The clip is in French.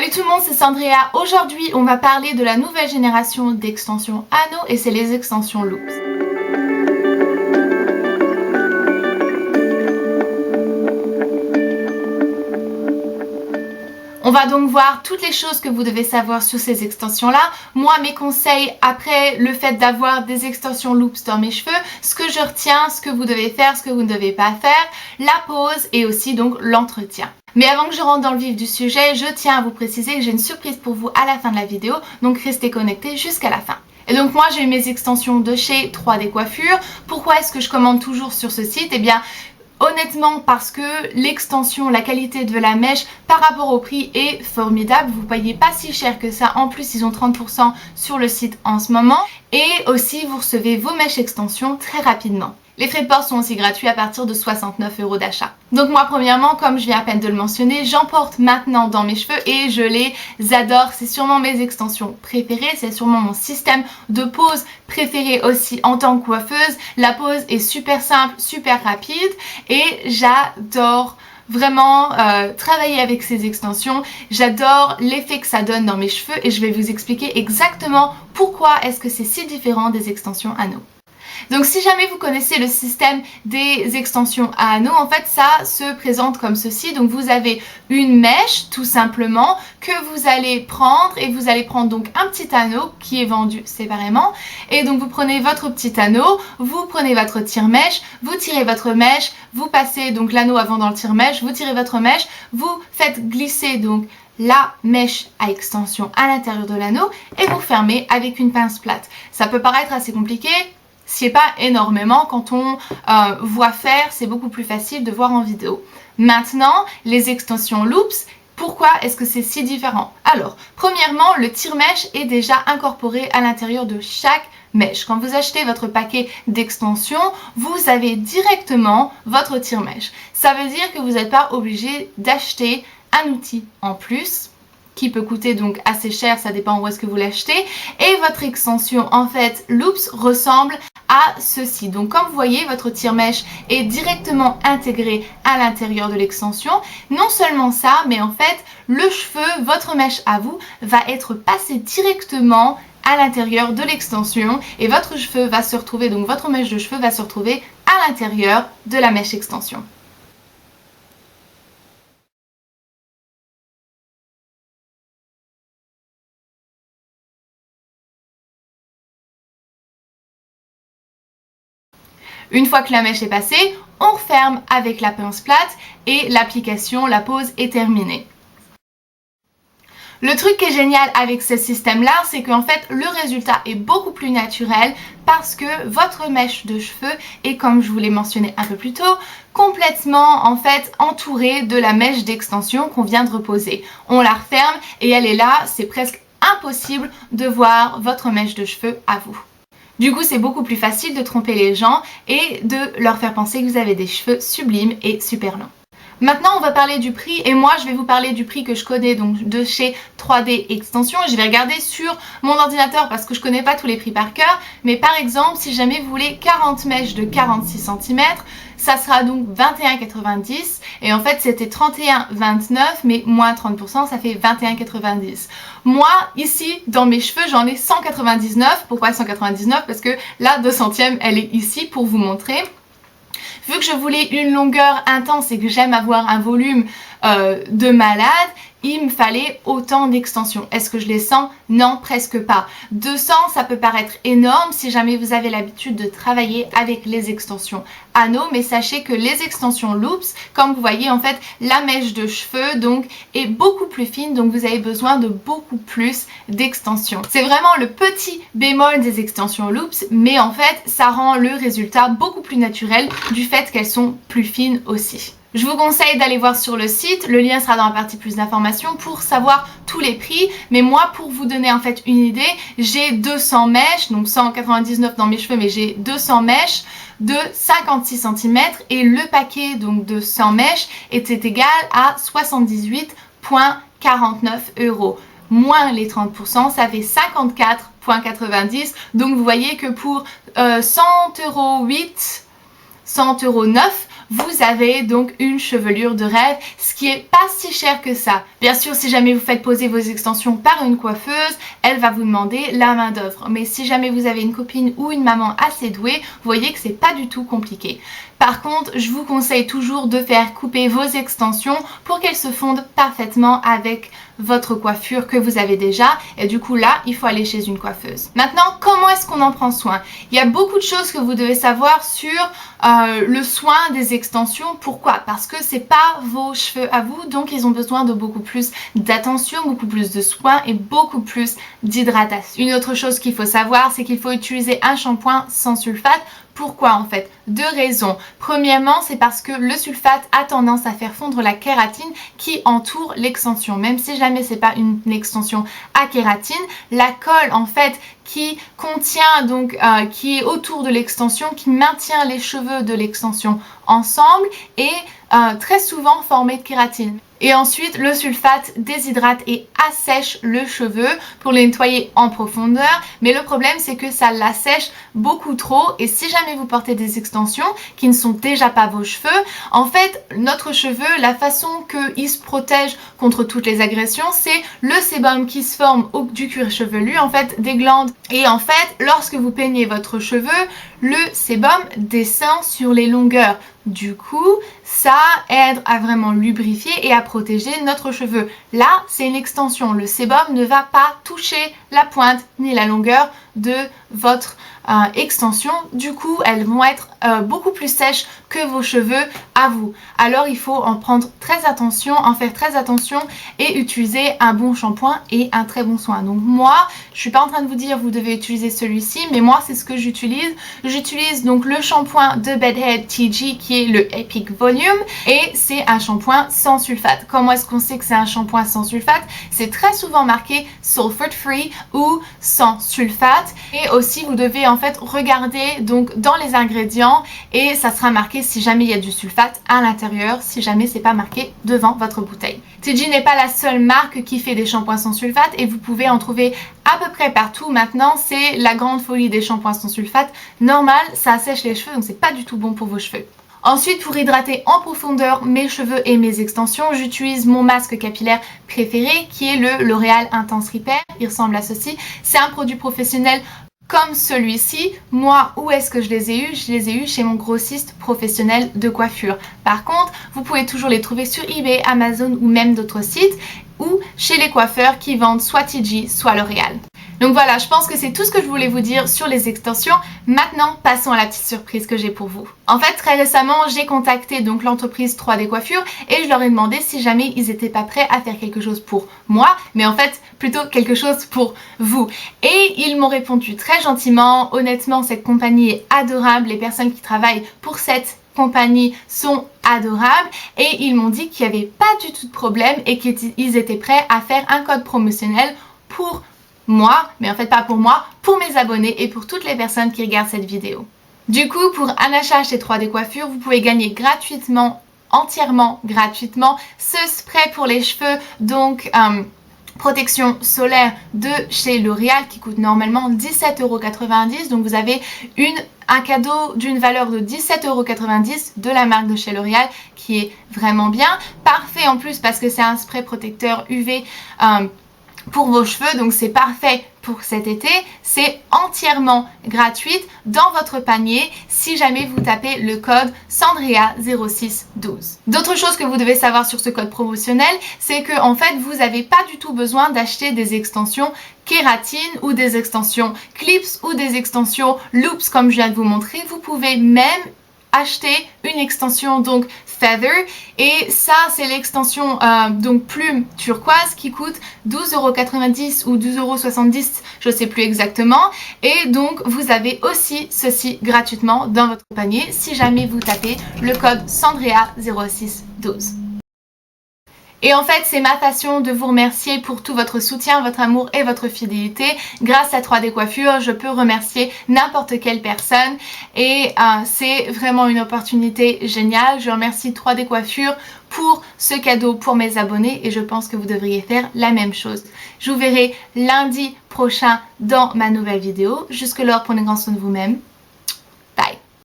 Salut tout le monde, c'est Sandrea. Aujourd'hui, on va parler de la nouvelle génération d'extensions anneaux et c'est les extensions loops. On va donc voir toutes les choses que vous devez savoir sur ces extensions-là. Moi, mes conseils après le fait d'avoir des extensions loops dans mes cheveux, ce que je retiens, ce que vous devez faire, ce que vous ne devez pas faire, la pose et aussi donc l'entretien. Mais avant que je rentre dans le vif du sujet, je tiens à vous préciser que j'ai une surprise pour vous à la fin de la vidéo, donc restez connectés jusqu'à la fin. Et donc moi j'ai eu mes extensions de chez 3D Coiffure. Pourquoi est-ce que je commande toujours sur ce site? Eh bien honnêtement parce que l'extension, la qualité de la mèche par rapport au prix est formidable. Vous ne payez pas si cher que ça. En plus ils ont 30% sur le site en ce moment. Et aussi vous recevez vos mèches extensions très rapidement. Les frais de port sont aussi gratuits à partir de 69 € d'achat. Donc moi premièrement, comme je viens à peine de le mentionner, j'en porte maintenant dans mes cheveux et je les adore. C'est sûrement mes extensions préférées, c'est sûrement mon système de pose préféré aussi en tant que coiffeuse. La pose est super simple, super rapide et j'adore vraiment travailler avec ces extensions. J'adore l'effet que ça donne dans mes cheveux et je vais vous expliquer exactement pourquoi est-ce que c'est si différent des extensions anneaux. Donc si jamais vous connaissez le système des extensions à anneaux, en fait ça se présente comme ceci. Donc vous avez une mèche tout simplement que vous allez prendre et vous allez prendre donc un petit anneau qui est vendu séparément. Et donc vous prenez votre petit anneau, vous prenez votre tire-mèche, vous tirez votre mèche, vous passez donc l'anneau avant dans le tire-mèche, vous tirez votre mèche, vous faites glisser donc la mèche à extension à l'intérieur de l'anneau et vous fermez avec une pince plate. Ça peut paraître assez compliqué. Si pas énormément, quand on voit faire, c'est beaucoup plus facile de voir en vidéo. Maintenant, les extensions loops, pourquoi est-ce que c'est si différent? Alors, premièrement, le tire-mèche est déjà incorporé à l'intérieur de chaque mèche. Quand vous achetez votre paquet d'extensions, vous avez directement votre tire-mèche. Ça veut dire que vous n'êtes pas obligé d'acheter un outil en plus, qui peut coûter donc assez cher, ça dépend où est-ce que vous l'achetez. Et votre extension en fait loops ressemble à ceci. Donc comme vous voyez, votre tire-mèche est directement intégré à l'intérieur de l'extension. Non seulement ça, mais en fait le cheveu, votre mèche à vous, va être passé directement à l'intérieur de l'extension et votre cheveu va se retrouver, donc votre mèche de cheveux va se retrouver à l'intérieur de la mèche extension. Une fois que la mèche est passée, on referme avec la pince plate et l'application, la pose est terminée. Le truc qui est génial avec ce système-là, c'est qu'en fait le résultat est beaucoup plus naturel parce que votre mèche de cheveux est, comme je vous l'ai mentionné un peu plus tôt, complètement en fait entourée de la mèche d'extension qu'on vient de reposer. On la referme et elle est là, c'est presque impossible de voir votre mèche de cheveux à vous. Du coup, c'est beaucoup plus facile de tromper les gens et de leur faire penser que vous avez des cheveux sublimes et super longs. Maintenant, on va parler du prix et moi, je vais vous parler du prix que je connais donc de chez 3D Extensions. Je vais regarder sur mon ordinateur parce que je connais pas tous les prix par cœur. Mais par exemple, si jamais vous voulez 40 mèches de 46 cm, ça sera donc 21,90 € et en fait c'était 31,29 € mais moins 30%, ça fait 21,90 €. Moi ici dans mes cheveux j'en ai 199. Pourquoi 199? Parce que la 200e elle est ici pour vous montrer. Vu que je voulais une longueur intense et que j'aime avoir un volume de malade, il me fallait autant d'extensions. Est-ce que je les sens? Non, presque pas. 200, ça peut paraître énorme si jamais vous avez l'habitude de travailler avec les extensions anneaux, mais sachez que les extensions loops, comme vous voyez en fait, la mèche de cheveux donc est beaucoup plus fine, donc vous avez besoin de beaucoup plus d'extensions. C'est vraiment le petit bémol des extensions loops, mais en fait, ça rend le résultat beaucoup plus naturel du fait qu'elles sont plus fines aussi. Je vous conseille d'aller voir sur le site, le lien sera dans la partie plus d'informations pour savoir tous les prix. Mais moi, pour vous donner en fait une idée, j'ai 200 mèches, donc 199 dans mes cheveux, mais j'ai 200 mèches de 56 cm et le paquet donc de 100 mèches était égal à 78,49 €. Moins les 30%, ça fait 54,90 €. Donc vous voyez que pour 100,08 €, 100,09 €, vous avez donc une chevelure de rêve, ce qui est pas si cher que ça. Bien sûr, si jamais vous faites poser vos extensions par une coiffeuse, elle va vous demander la main d'œuvre. Mais si jamais vous avez une copine ou une maman assez douée, vous voyez que c'est pas du tout compliqué. Par contre, je vous conseille toujours de faire couper vos extensions pour qu'elles se fondent parfaitement avec votre coiffure que vous avez déjà, et du coup là, il faut aller chez une coiffeuse. Maintenant, comment est-ce qu'on en prend soin? Il y a beaucoup de choses que vous devez savoir sur le soin des extensions. Pourquoi? Parce que c'est pas vos cheveux à vous, donc ils ont besoin de beaucoup plus d'attention, beaucoup plus de soins et beaucoup plus d'hydratation. Une autre chose qu'il faut savoir, c'est qu'il faut utiliser un shampoing sans sulfate. Pourquoi en fait? Deux raisons. Premièrement, c'est parce que le sulfate a tendance à faire fondre la kératine qui entoure l'extension. Même si jamais c'est pas une extension à kératine, la colle en fait qui contient donc qui est autour de l'extension, qui maintient les cheveux de l'extension ensemble est très souvent formée de kératine. Et ensuite, le sulfate déshydrate et assèche le cheveu pour le nettoyer en profondeur. Mais le problème, c'est que ça l'assèche beaucoup trop. Et si jamais vous portez des extensions qui ne sont déjà pas vos cheveux, en fait, notre cheveu, la façon qu'il se protège contre toutes les agressions, c'est le sébum qui se forme du cuir chevelu, en fait, des glandes. Et en fait, lorsque vous peignez votre cheveu, le sébum descend sur les longueurs. Du coup, ça aide à vraiment lubrifier et à protéger notre cheveu. Là, c'est une extension. Le sébum ne va pas toucher la pointe ni la longueur de votre extension. Du coup, elles vont être beaucoup plus sèches que vos cheveux à vous. Alors, il faut en prendre très attention, en faire très attention et utiliser un bon shampoing et un très bon soin. Donc moi, je suis pas en train de vous dire vous devez utiliser celui-ci, mais moi, c'est ce que j'utilise. J'utilise donc le shampoing de Bedhead TG qui est le Epic Volume et c'est un shampoing sans sulfate. Comment est-ce qu'on sait que c'est un shampoing sans sulfate? C'est très souvent marqué sulfate free ou sans sulfate. Et aussi, vous devez en fait regarder donc dans les ingrédients et ça sera marqué si jamais il y a du sulfate à l'intérieur, si jamais c'est pas marqué devant votre bouteille. TG n'est pas la seule marque qui fait des shampoings sans sulfate et vous pouvez en trouver à peu près partout. Maintenant, c'est la grande folie des shampoings sans sulfate. Normal, ça assèche les cheveux, donc c'est pas du tout bon pour vos cheveux. Ensuite, pour hydrater en profondeur mes cheveux et mes extensions, j'utilise mon masque capillaire préféré qui est le L'Oréal Intense Repair. Il ressemble à ceci. C'est un produit professionnel comme celui-ci. Moi, où est-ce que je les ai eus? Je les ai eus chez mon grossiste professionnel de coiffure. Par contre, vous pouvez toujours les trouver sur eBay, Amazon ou même d'autres sites ou chez les coiffeurs qui vendent soit TG, soit L'Oréal. Donc voilà, je pense que c'est tout ce que je voulais vous dire sur les extensions. Maintenant, passons à la petite surprise que j'ai pour vous. En fait, très récemment, j'ai contacté donc l'entreprise 3D Coiffure et je leur ai demandé si jamais ils étaient pas prêts à faire quelque chose pour moi, mais en fait, plutôt quelque chose pour vous. Et ils m'ont répondu très gentiment. Honnêtement, cette compagnie est adorable. Les personnes qui travaillent pour cette compagnie sont adorables et ils m'ont dit qu'il n'y avait pas du tout de problème et qu'ils étaient prêts à faire un code promotionnel pour moi, mais en fait pas pour moi, pour mes abonnés et pour toutes les personnes qui regardent cette vidéo. Du coup, pour un achat chez 3D Coiffure, vous pouvez gagner gratuitement, entièrement gratuitement, ce spray pour les cheveux, donc protection solaire de chez L'Oréal qui coûte normalement 17,90 €. Donc vous avez un cadeau d'une valeur de 17,90 € de la marque de chez L'Oréal qui est vraiment bien. Parfait en plus parce que c'est un spray protecteur UV pour vos cheveux, donc c'est parfait pour cet été. C'est entièrement gratuit dans votre panier si jamais vous tapez le code Sandrea0612. D'autres choses que vous devez savoir sur ce code promotionnel, c'est que en fait vous n'avez pas du tout besoin d'acheter des extensions kératine ou des extensions clips ou des extensions loops comme je viens de vous montrer. Vous pouvez même acheter une extension donc Feather et ça c'est l'extension donc plume turquoise qui coûte 12,90 € ou 12,70 €, je sais plus exactement, et donc vous avez aussi ceci gratuitement dans votre panier si jamais vous tapez le code Sandrea0612. Et en fait, c'est ma façon de vous remercier pour tout votre soutien, votre amour et votre fidélité. Grâce à 3D Coiffure, je peux remercier n'importe quelle personne et c'est vraiment une opportunité géniale. Je remercie 3D Coiffure pour ce cadeau pour mes abonnés et je pense que vous devriez faire la même chose. Je vous verrai lundi prochain dans ma nouvelle vidéo. Jusque-là, prenez grand soin de vous-même.